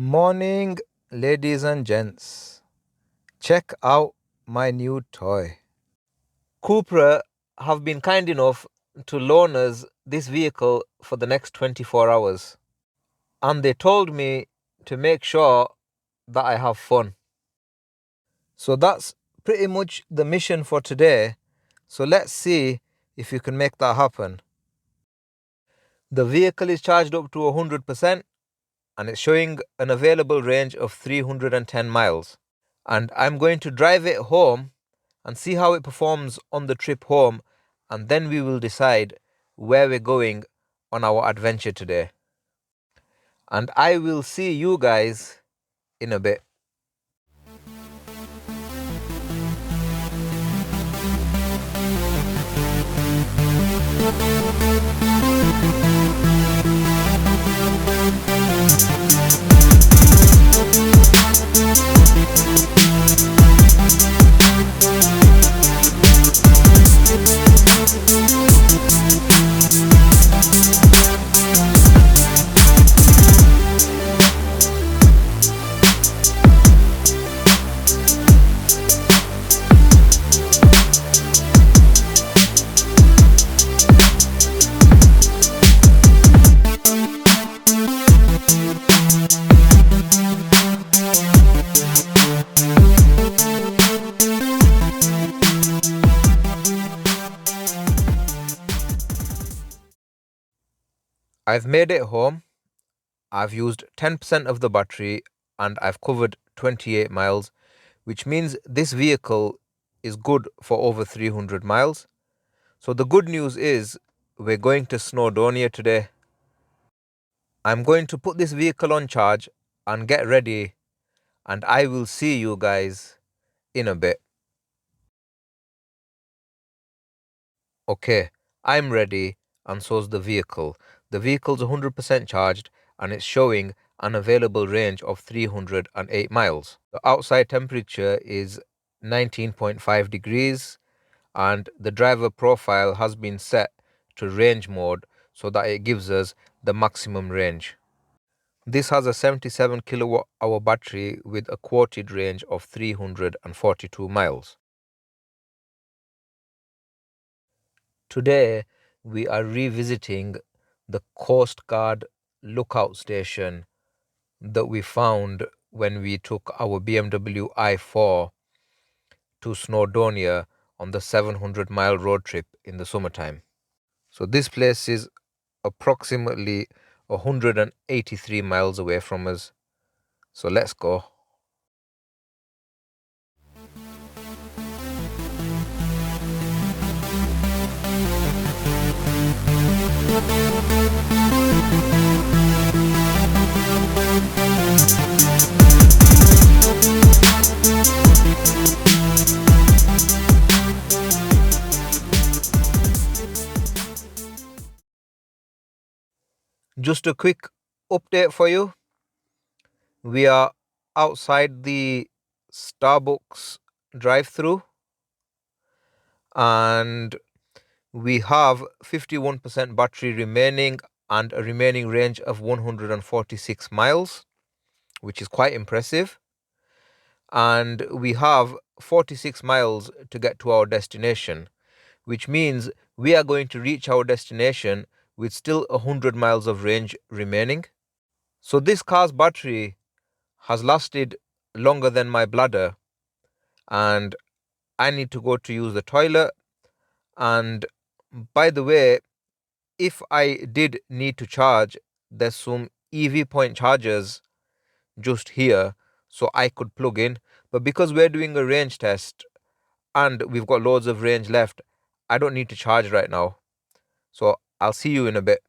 Morning, ladies and gents. Check out my new toy. Cupra have been kind enough to loan us this vehicle for the next 24 hours. And they told me to make sure that I have fun. So that's pretty much the mission for today. So let's see if you can make that happen. The vehicle is charged up to 100% and it's showing an available range of 310 miles. And I'm going to drive it home and see how it performs on the trip home, and then we will decide where we're going on our adventure today. And I will see you guys in a bit. I've made it home. I've used 10% of the battery and I've covered 28 miles, which means this vehicle is good for over 300 miles. So the good news is we're going to Snowdonia today. I'm going to put this vehicle on charge and get ready, and I will see you guys in a bit. Okay, I'm ready and so's the vehicle. The vehicle's 100% charged and it's showing an available range of 308 miles. The outside temperature is 19.5 degrees and the driver profile has been set to range mode so that it gives us the maximum range. This has a 77 kilowatt hour battery with a quoted range of 342 miles. Today, we are revisiting the Coast Guard lookout station that we found when we took our BMW i4 to Snowdonia on the 700-mile road trip in the summertime. So this place is approximately 183 miles away from us. So let's go. Just a quick update for you. We are outside the Starbucks drive-through and we have 51% battery remaining and a remaining range of 146 miles, which is quite impressive. And we have 46 miles to get to our destination, which means we are going to reach our destination with still 100 miles of range remaining. So this car's battery has lasted longer than my bladder, and I need to go to use the toilet. And by the way, if I did need to charge, there's some EV point chargers just here so I could plug in. But because we're doing a range test and we've got loads of range left, I don't need to charge right now. So I'll see you in a bit.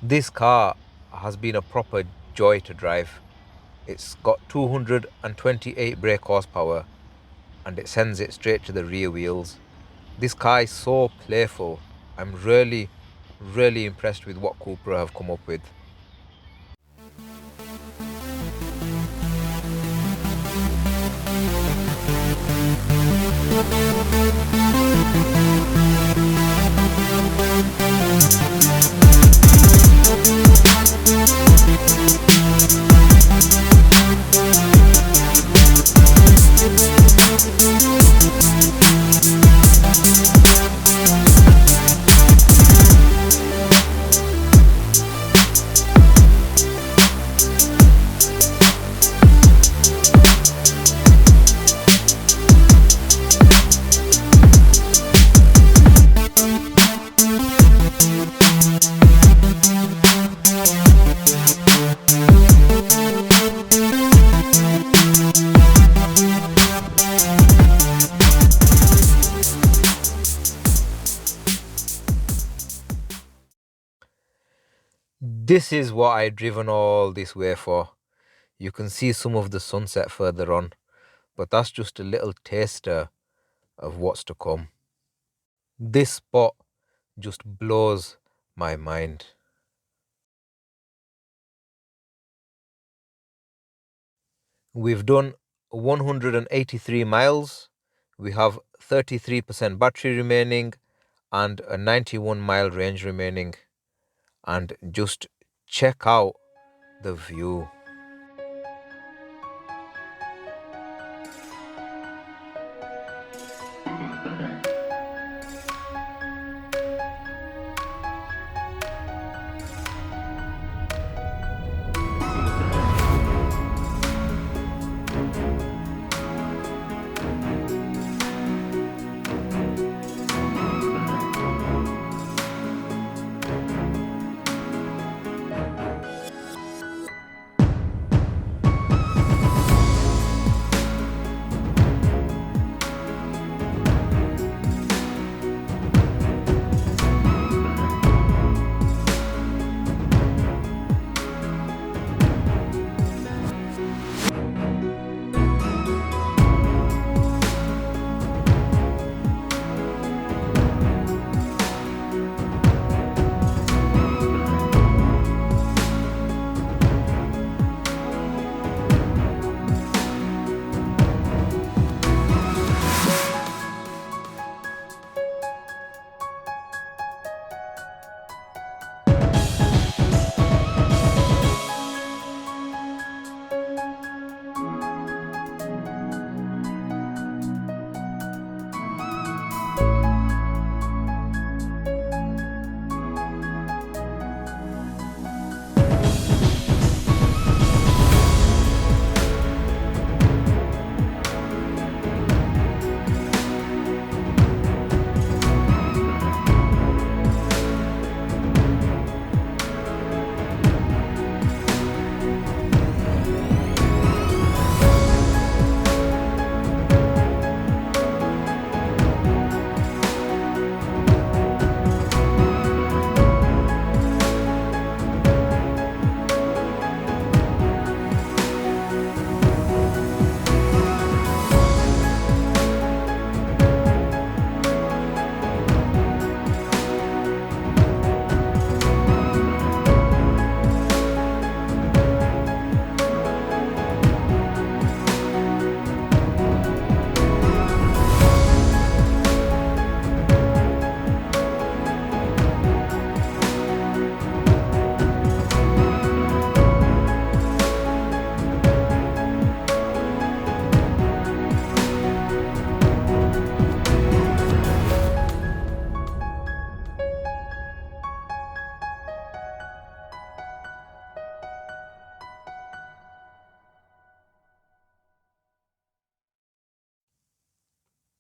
This car has been a proper joy to drive. It's got 228 brake horsepower and it sends it straight to the rear wheels. This car is so playful. I'm really, really impressed with what Cupra have come up with. This is what I've driven all this way for. You can see some of the sunset further on, but that's just a little taster of what's to come. This spot just blows my mind. We've done 183 miles. We have 33% battery remaining and a 91-mile range remaining. And just check out the view.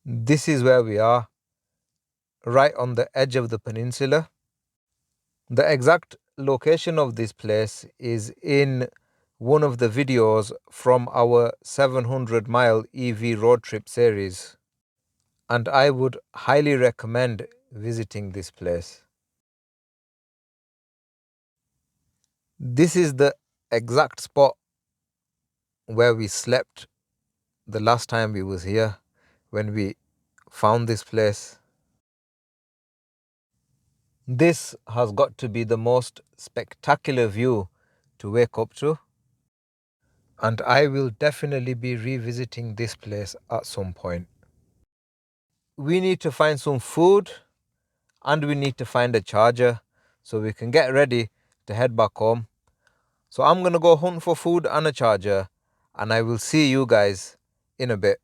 This is where we are, right on the edge of the peninsula. The exact location of this place is in one of the videos from our 700-mile EV road trip series, and I would highly recommend visiting this place. This is the exact spot where we slept the last time we was here, when we found this place. This has got to be the most spectacular view to wake up to, and I will definitely be revisiting this place at some point. We need to find some food and we need to find a charger so we can get ready to head back home. So I'm going to go hunt for food and a charger, and I will see you guys in a bit.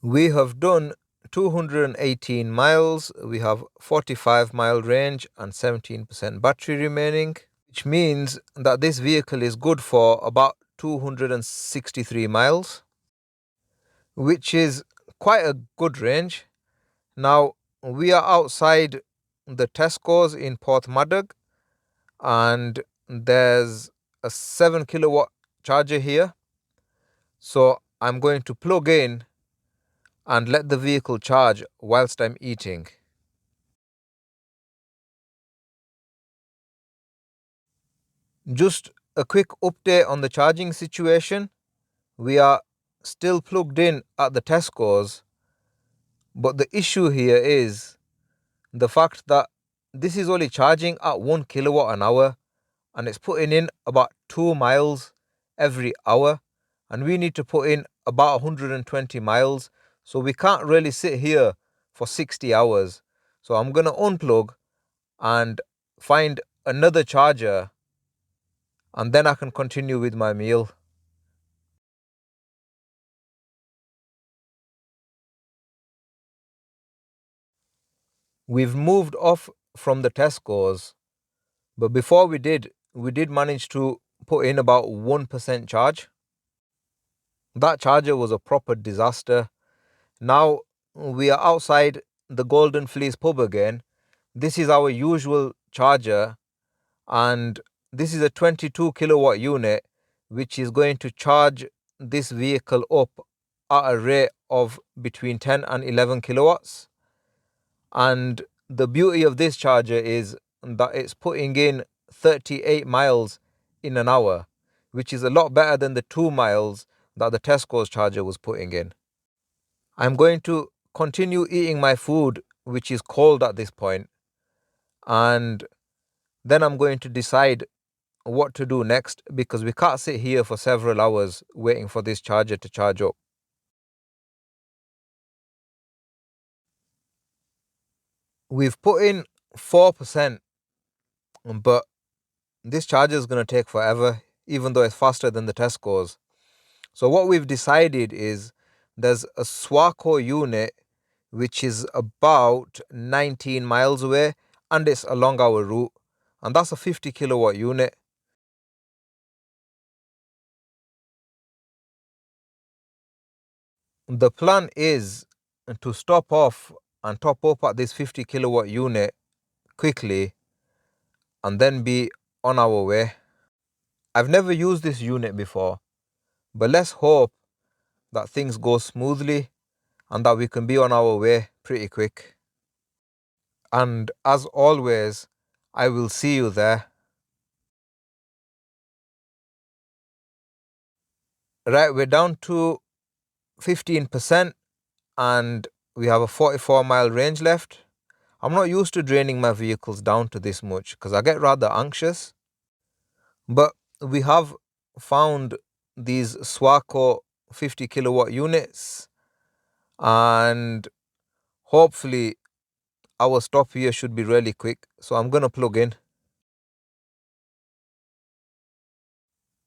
We have done 218 miles. We have 45-mile range and 17% battery remaining, which means that this vehicle is good for about 263 miles, which is quite a good range. Now, we are outside the Tesco's in Porthmadog, and there's a 7 kilowatt charger here. So I'm going to plug in and let the vehicle charge whilst I'm eating. Just a quick update on the charging situation. We are still plugged in at the Tesco's, but the issue here is the fact that this is only charging at 1 kilowatt an hour, and it's putting in about 2 miles every hour, and we need to put in about 120 miles, so we can't really sit here for 60 hours. So I'm going to unplug and find another charger, and then I can continue with my meal. We've moved off from the Tesco's, but before we did manage to put in about 1% charge. That charger was a proper disaster. Now we are outside the Golden Fleece pub again. This is our usual charger, and this is a 22 kilowatt unit, which is going to charge this vehicle up at a rate of between 10 and 11 kilowatts. And the beauty of this charger is that it's putting in 38 miles in an hour, which is a lot better than the 2 miles that the Tesco's charger was putting in. I'm going to continue eating my food, which is cold at this point, and then I'm going to decide what to do next, because we can't sit here for several hours waiting for this charger to charge up. We've put in 4%, but this charger is going to take forever, even though it's faster than the Tesco's. So what we've decided is there's a Swaco unit which is about 19 miles away, and it's along our route, and that's a 50 kilowatt unit. The plan is to stop off and top up at this 50 kilowatt unit quickly and then be on our way. I've never used this unit before, but let's hope that things go smoothly and that we can be on our way pretty quick. And as always, I will see you there. Right, we're down to 15% and we have a 44-mile range left. I'm not used to draining my vehicles down to this much because I get rather anxious. But we have found these Swaco 50 kilowatt units, and hopefully our stop here should be really quick. So I'm going to plug in.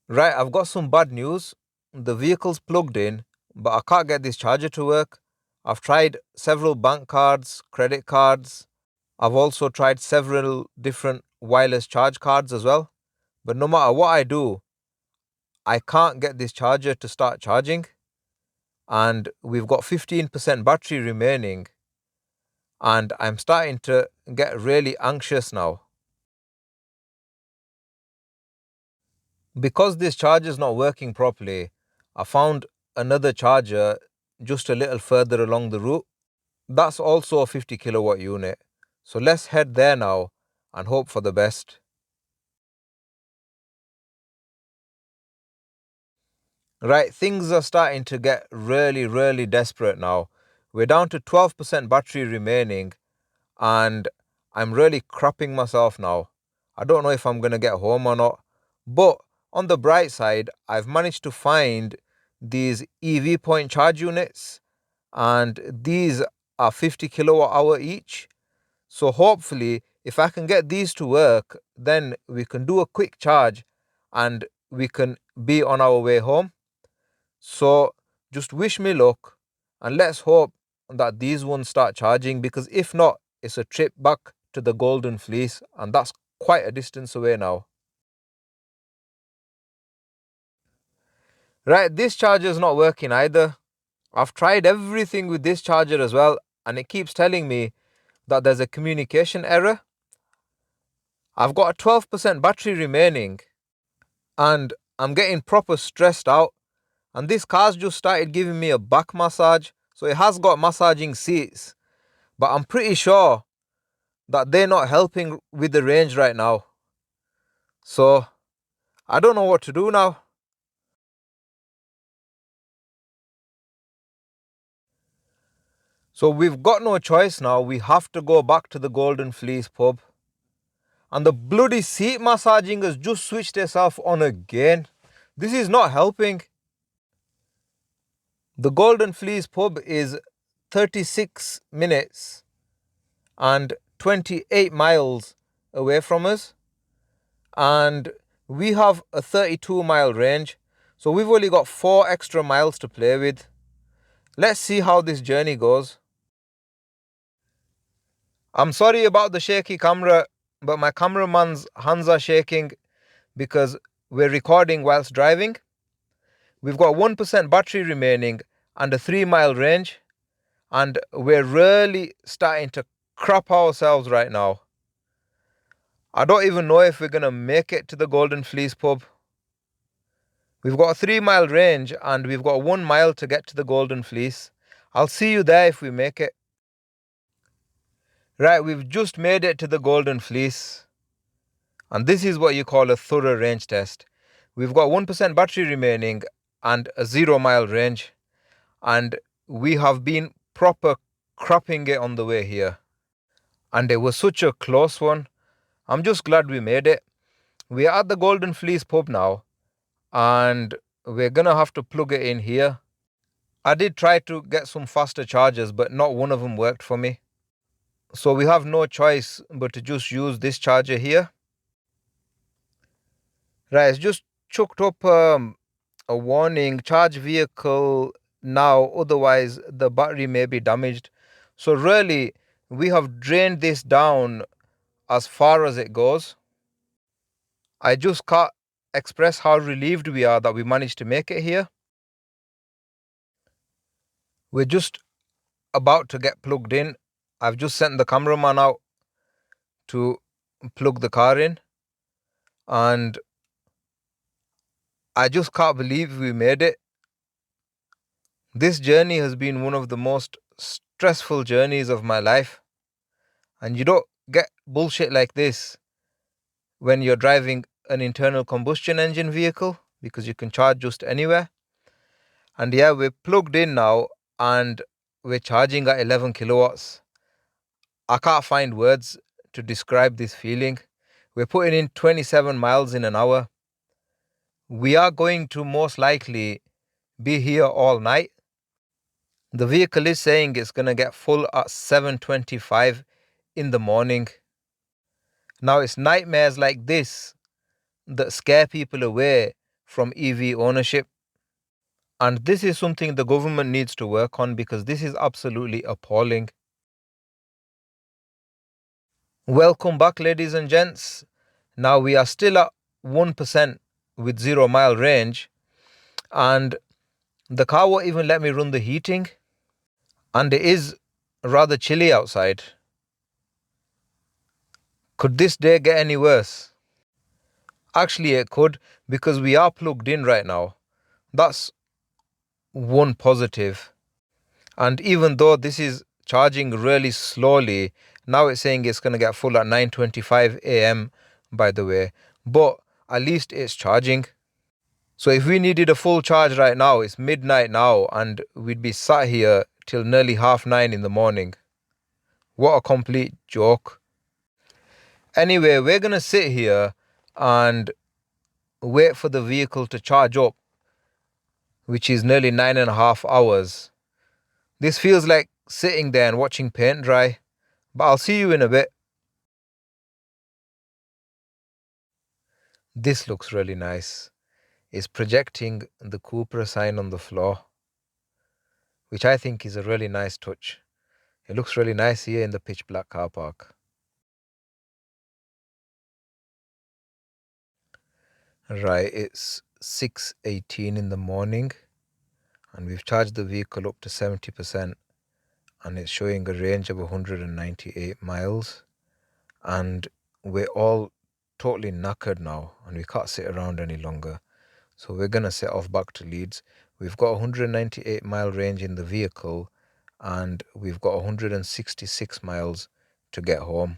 Right, I've got some bad news. The vehicle's plugged in, but I can't get this charger to work. I've tried several bank cards, credit cards. I've also tried several different wireless charge cards as well. But no matter what I do, I can't get this charger to start charging, and we've got 15% battery remaining, and I'm starting to get really anxious now. Because this charger is not working properly, I found another charger just a little further along the route. That's also a 50 kilowatt unit. So let's head there now and hope for the best. Right, things are starting to get really desperate now. We're down to 12% battery remaining, and I'm really crapping myself now. I don't know if I'm going to get home or not. But on the bright side, I've managed to find these EV point charge units, and these are 50 kilowatt hour each. So hopefully, if I can get these to work, then we can do a quick charge and we can be on our way home. So just wish me luck, and let's hope that these ones start charging, because if not, it's a trip back to the Golden Fleece, and that's quite a distance away now. Right, this charger is not working either. I've tried everything with this charger as well, and it keeps telling me that there's a communication error. I've got a 12% battery remaining, and I'm getting proper stressed out. And this car's just started giving me a back massage. So it has got massaging seats, but I'm pretty sure that they're not helping with the range right now. So I don't know what to do now. So we've got no choice now. We have to go back to the Golden Fleece pub. And the bloody seat massaging has just switched itself on again. This is not helping. The Golden Fleece pub is 36 minutes and 28 miles away from us. And we have a 32-mile range. So we've only got 4 extra miles to play with. Let's see how this journey goes. I'm sorry about the shaky camera, but my cameraman's hands are shaking because we're recording whilst driving. We've got 1% battery remaining and a 3-mile range, and we're really starting to crap ourselves right now. I don't even know if we're going to make it to the Golden Fleece pub. We've got a 3-mile range and we've got 1 mile to get to the Golden Fleece. I'll see you there if we make it. Right, we've just made it to the Golden Fleece. And this is what you call a thorough range test. We've got 1% battery remaining and a 0-mile range. And we have been proper crapping it on the way here. And it was such a close one. I'm just glad we made it. We are at the Golden Fleece pub now, and we're going to have to plug it in here. I did try to get some faster chargers, but not one of them worked for me. So we have no choice but to just use this charger here. Right, it's just chucked up a warning, charge vehicle now, otherwise the battery may be damaged. So really, we have drained this down as far as it goes. I just can't express how relieved we are that we managed to make it here. We're just about to get plugged in. I've just sent the cameraman out to plug the car in, and I just can't believe we made it. This journey has been one of the most stressful journeys of my life, and you don't get bullshit like this when you're driving an internal combustion engine vehicle, because you can charge just anywhere. And yeah, we're plugged in now and we're charging at 11 kilowatts. I can't find words to describe this feeling. We're putting in 27 miles in an hour. We are going to most likely be here all night. The vehicle is saying it's going to get full at 7:25 in the morning. Now, it's nightmares like this that scare people away from EV ownership. And this is something the government needs to work on, because this is absolutely appalling. Welcome back, ladies and gents. Now we are still at 1%. with 0 mile range, and the car won't even let me run the heating, and it is rather chilly outside. Could this day get any worse? Actually, it could, because we are plugged in right now. That's one positive. And even though this is charging really slowly, now it's saying it's going to get full at 9:25 a.m. by the way, but at least it's charging. So if we needed a full charge right now, it's midnight now, and we'd be sat here till nearly 9:30 in the morning. What a complete joke. Anyway, we're going to sit here and wait for the vehicle to charge up, which is nearly 9.5 hours. This feels like sitting there and watching paint dry, but I'll see you in a bit. This looks really nice. It's projecting the Cupra sign on the floor, which I think is a really nice touch. It looks really nice here in the pitch black car park. Right, it's 6:18 in the morning, and we've charged the vehicle up to 70%, and it's showing a range of 198 miles. And we're all totally knackered now, and we can't sit around any longer. So we're going to set off back to Leeds. We've got 198 mile range in the vehicle, and we've got 166 miles to get home.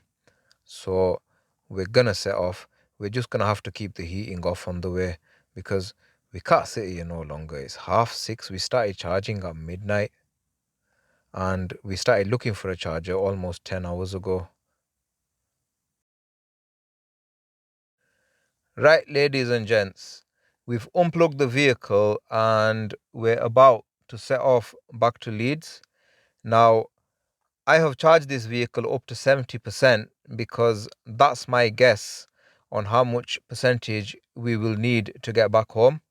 So we're going to set off. We're just going to have to keep the heating off on the way, because we can't sit here no longer. It's 6:30. We started charging at midnight, and we started looking for a charger almost 10 hours ago. Right, ladies and gents, we've unplugged the vehicle and we're about to set off back to Leeds. Now, I have charged this vehicle up to 70% because that's my guess on how much percentage we will need to get back home.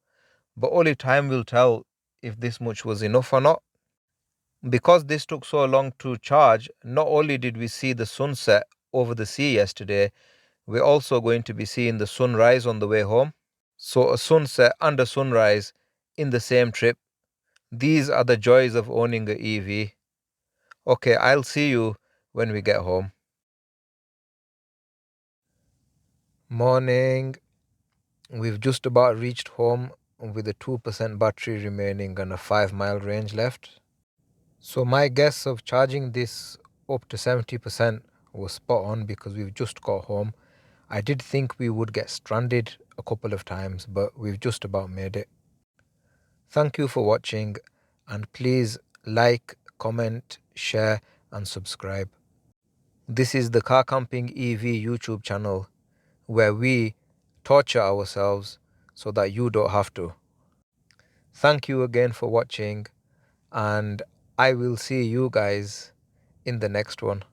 But only time will tell if this much was enough or not. Because this took so long to charge, not only did we see the sunset over the sea yesterday, we're also going to be seeing the sunrise on the way home. So a sunset and a sunrise in the same trip. These are the joys of owning an EV. Okay, I'll see you when we get home. Morning. We've just about reached home with a 2% battery remaining and a 5 mile range left. So my guess of charging this up to 70% was spot on, because we've just got home. I did think we would get stranded a couple of times, but we've just about made it. Thank you for watching, and please like, comment, share and subscribe. This is the Car Camping EV YouTube channel, where we torture ourselves so that you don't have to. Thank you again for watching, and I will see you guys in the next one.